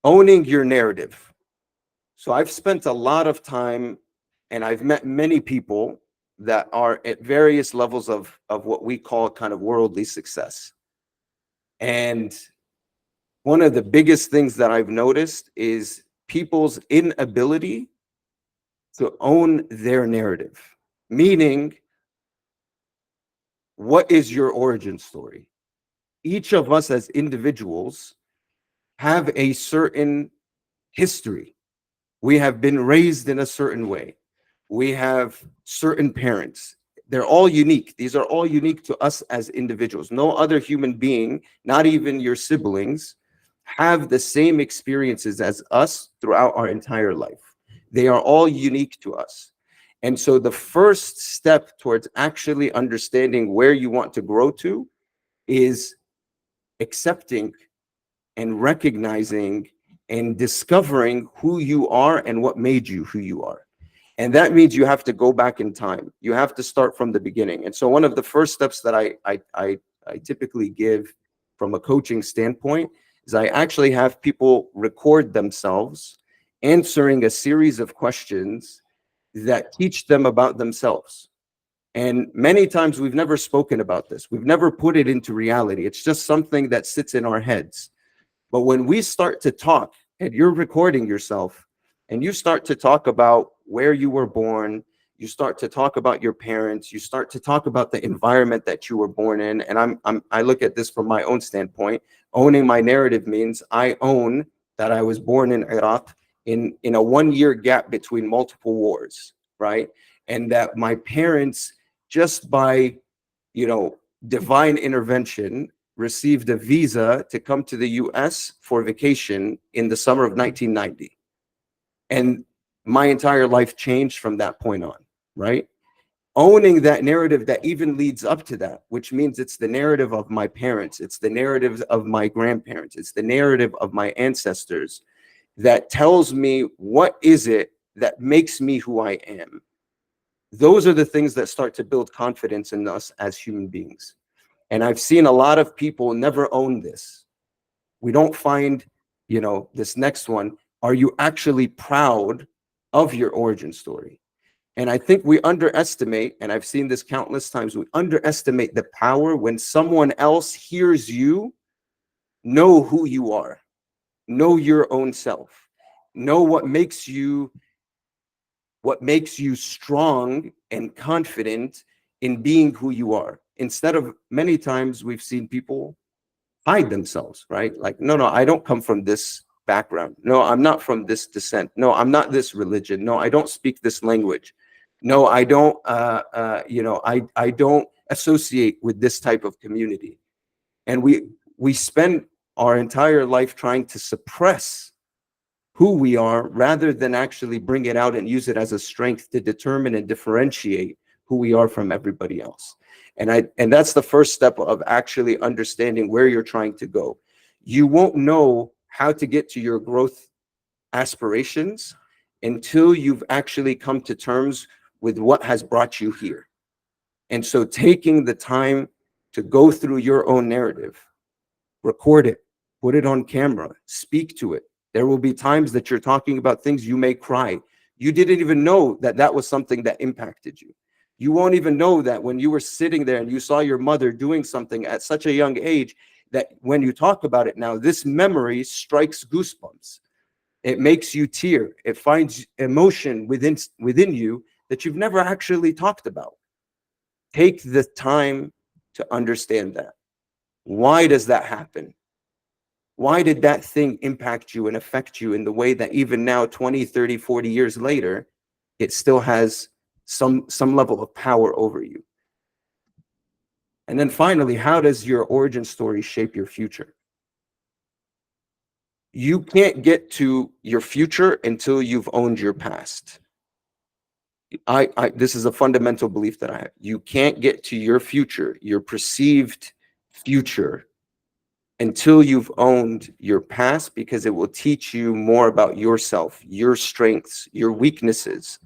owning your narrative. So I've spent a lot of time and I've met many people that are at various levels of what we call kind of worldly success. And one of the biggest things that I've noticed is people's inability to own their narrative, meaning, what is your origin story? Each of us as individuals have a certain history. We have been raised in a certain way. We have certain parents. They're all unique. These are all unique to us as individuals. No other human being, not even your siblings, have the same experiences as us throughout our entire life. They are all unique to us. And so the first step towards actually understanding where you want to grow to is accepting and recognizing and discovering who you are and what made you who you are. And that means you have to go back in time. You have to start from the beginning. And so one of the first steps that I typically give from a coaching standpoint is I actually have people record themselves answering a series of questions that teach them about themselves. And many times we've never spoken about this. We've never put it into reality. It's just something that sits in our heads. But when we start to talk and you're recording yourself and you start to talk about where you were born, you start to talk about your parents, you start to talk about the environment that you were born in. And I look at this from my own standpoint. Owning my narrative means I own that I was born in Iraq in a 1-year gap between multiple wars, right? And that my parents, just by, divine intervention, received a visa to come to the US for vacation in the summer of 1990. And my entire life changed from that point on, right? Owning that narrative that even leads up to that, which means it's the narrative of my parents, it's the narrative of my grandparents, it's the narrative of my ancestors that tells me what is it that makes me who I am. Those are the things that start to build confidence in us as human beings. And I've seen a lot of people never own this. We don't find, this next one. Are you actually proud of your origin story? And I think we underestimate, and I've seen this countless times, we underestimate the power when someone else hears you know who you are, know your own self, know what makes you strong and confident in being who you are. Instead of, many times we've seen people hide themselves, right? Like, no, I don't come from this background. No, I'm not from this descent. No, I'm not this religion. No, I don't speak this language. No, I don't, I don't associate with this type of community. And we spend our entire life trying to suppress who we are rather than actually bring it out and use it as a strength to determine and differentiate who we are from everybody else. And that's the first step of actually understanding where you're trying to go. You won't know how to get to your growth aspirations until you've actually come to terms with what has brought you here. And so taking the time to go through your own narrative, record it, put it on camera, speak to it. There will be times that you're talking about things you may cry. You didn't even know that that was something that impacted you. You won't even know that when you were sitting there and you saw your mother doing something at such a young age, that when you talk about it now, this memory strikes goosebumps. It makes you tear. It finds emotion within you that you've never actually talked about. Take the time to understand that. Why does that happen? Why did that thing impact you and affect you in the way that even now, 20, 30, 40 years later, it still has some level of power over you? And then finally, how does your origin story shape your future? You can't get to your future until you've owned your past. This is a fundamental belief that I have. You can't get to your future, your perceived future, until you've owned your past, because it will teach you more about yourself, your strengths, your weaknesses.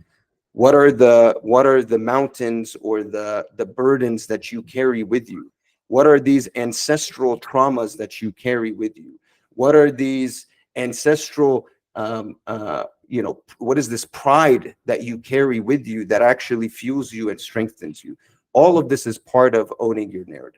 What are the mountains or the burdens that you carry with you? What are these ancestral traumas that you carry with you? What are these ancestral what is this pride that you carry with you that actually fuels you and strengthens you. All of this is part of owning your narrative.